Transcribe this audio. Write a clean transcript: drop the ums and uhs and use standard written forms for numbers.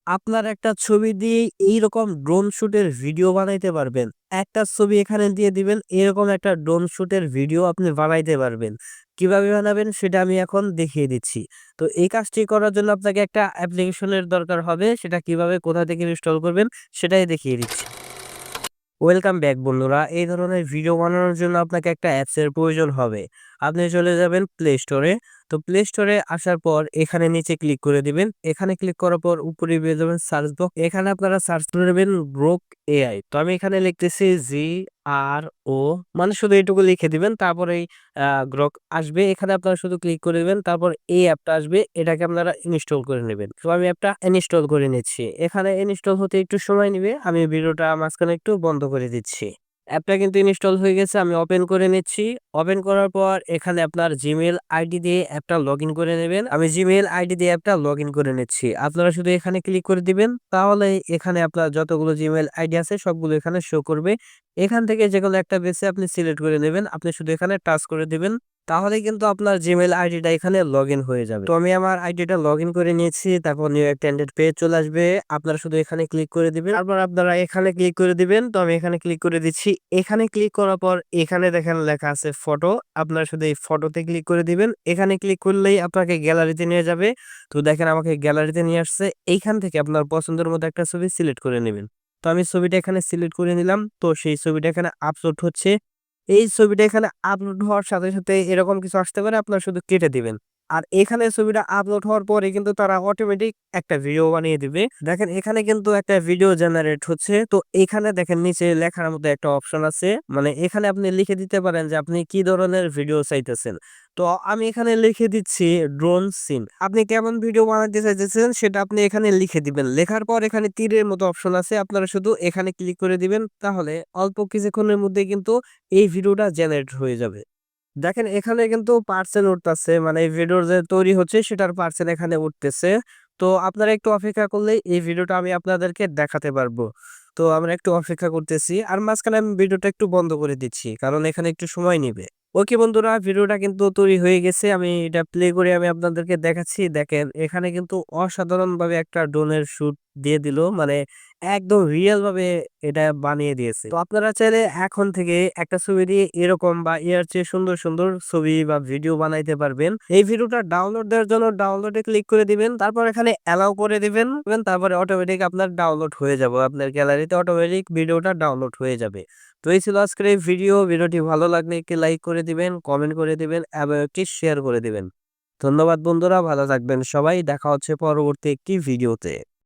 আপনার একটা ছবি দিয়ে এইরকম ড্রোন শুটের ভিডিও বানাইতে পারবেন। একটা ছবি এখানে দিয়ে দিবেন, এরকম একটা ড্রোন শুটের ভিডিও আপনি বানাইতে পারবেন। কিভাবে বানাবেন সেটা আমি এখন দেখিয়ে দিচ্ছি। তো এই কাজটি করার জন্য আপনাকে একটা অ্যাপ্লিকেশনের দরকার হবে। সেটা কিভাবে কোথা থেকে ইনস্টল করবেন সেটাই দেখিয়ে দিচ্ছি। ওয়েলকাম ব্যাক বন্ধুরা। এই ধরনের ভিডিও বানানোর জন্য আপনাকে একটা অ্যাপসের প্রয়োজন হবে। আপনি চলে যাবেন প্লে স্টোরে। তো প্লে স্টোরে আসার পর এখানে নিচে ক্লিক করে দিবেন। এখানে ক্লিক করার পর উপরে পেয়ে যাবেন সার্চ বক্স। এখানে আপনারা সার্চ করে নেবেন গ্রোক এআই। তো আমি এখানে লিখতেছি GRO, মানে শুধু এটুকু লিখে দিবেন। তারপরেই গ্রোক আসবে। এখানে আপনারা শুধু ক্লিক করে দিবেন। তারপর এই অ্যাপটা আসবে। এটাকে আপনারা ইনস্টল করে নেবেন। তো আমি অ্যাপটা ইনস্টল করে নিচ্ছি। এখানে ইনস্টল হতে একটু সময় নিবে। আমি ভিডিওটা মাঝখানে একটু বন্ধ করে দিচ্ছি। অ্যাপটা কিন্তু ইনস্টল হয়ে গেছে। আমি ওপেন করে নিচ্ছি। ওপেন করার পর এখানে আপনার জিমেইল আইডি দিয়ে অ্যাপটা লগইন করে নেবেন। আমি জিমেইল আইডি দিয়ে অ্যাপটা লগইন করে নিচ্ছি। আপনারা শুধু এখানে ক্লিক করে দিবেন। তাহলে এখানে আপনার যতগুলো জিমেইল আইডি আছে সবগুলো এখানে শো করবে। এখান থেকে যেকোনো একটা বেছে আপনি সিলেক্ট করে নেবেন। আপনি শুধু এখানে টাচ করে দিবেন। তাহলে কিন্তু আপনার জিমেইল আইডিটা এখানে লগইন হয়ে যাবে। তো আমি আমার আইডিটা লগইন করে নিয়েছি। তারপর নিউ অ্যাটেন্ডেড পেজ চলে আসবে। আপনারা শুধু এখানে ক্লিক করে দিবেন। তারপর আপনারা এখানে ক্লিক করে দিবেন। তো আমি এখানে ক্লিক করে দিচ্ছি। এখানে ক্লিক করার পর এখানে দেখেন লেখা আছে ফটো। আপনারা শুধু এই ফটোতে ক্লিক করে দিবেন। এখানে ক্লিক করলেই আপনাকে গ্যালারিতে নিয়ে যাবে। তো দেখেন আমাকে গ্যালারিতে নিয়ে আসছে। এইখান থেকে আপনার পছন্দের মতো একটা ছবি সিলেক্ট করে নেবেন। তো আমি ছবিটা এখানে সিলেক্ট করে নিলাম। তো সেই ছবিটা এখানে আপলোড হচ্ছে। এই ছবিটা এখানে আপলোড হওয়ার সাথে, সাথে এরকম কিছু আসতে পারে, আপনারা শুধু কেটে দিবেন। আর এখানে ছবিটা আপলোড হওয়ার পরে কিন্তু তারা অটোমেটিক একটা ভিডিও বানিয়ে দিবে। দেখেন এখানে কিন্তু একটা ভিডিও জেনারেট হচ্ছে। তো এখানে দেখেন নিচে লেখার মতো একটা অপশন আছে। মানে এখানে আপনি লিখে দিতে পারেন যে আপনি কি ধরনের ভিডিও চাইতেছেন। তো আমি এখানে লিখে দিচ্ছি ড্রোন সিন। আপনি কেমন ভিডিও বানাতে চাইতেছেন সেটা আপনি এখানে লিখে দিবেন। লেখার পর এখানে তীরের মতো অপশন আছে। আপনারা শুধু এখানে ক্লিক করে দিবেন। তাহলে অল্প কিছুক্ষণের মধ্যে কিন্তু এই ভিডিওটা জেনারেট হয়ে যাবে। দেখেন এখানে কিন্তু পার্সেন্ট উঠতেছে, মানে এই ভিডিওর যে তৈরি হচ্ছে সেটার পার্সেন্ট এখানে উঠতেছে। তো আপনারা একটু অপেক্ষা করলেই এই ভিডিওটা আমি আপনাদেরকে দেখাতে পারবো। তো আমরা একটু অপেক্ষা করতেছি আর মাঝখানে আমি ভিডিওটা একটু বন্ধ করে দিচ্ছি, কারণ এখানে একটু সময় নিবে। ওকে বন্ধুরা, ভিডিওটা কিন্তু তৈরি হয়ে গেছে। আমি এটা প্লে করে আমি আপনাদেরকে দেখাচ্ছি। দেখেন এখানে কিন্তু অসাধারণ ভাবে একটা ড্রোনের শুট দিয়ে দিল, মানে একদম রিয়েল ভাবে এটা বানিয়ে দিয়েছে। তো আপনারা চাইলে এখন থেকে একটা ছবি দিয়ে এরকম বা এর চেয়ে সুন্দর সুন্দর ছবি বা ভিডিও বানাইতে পারবেন। এই ভিডিওটা ডাউনলোড দেওয়ার জন্য ডাউনলোডে ক্লিক করে দিবেন। তারপর এখানে অ্যালাউ করে দিবেন। তারপরে অটোমেটিক আপনার ডাউনলোড হয়ে যাবে। আপনার গ্যালারিতে অটোমেটিক ভিডিওটা ডাউনলোড হয়ে যাবে। তো এই ছিল আজকের এই ভিডিওটি ভালো লাগলে একটি লাইক করে দিবেন, কমেন্ট করে দিবেন এবং একটি শেয়ার করে দিবেন। ধন্যবাদ বন্ধুরা, ভালো থাকবেন সবাই। দেখা হচ্ছে পরবর্তী একটি ভিডিওতে।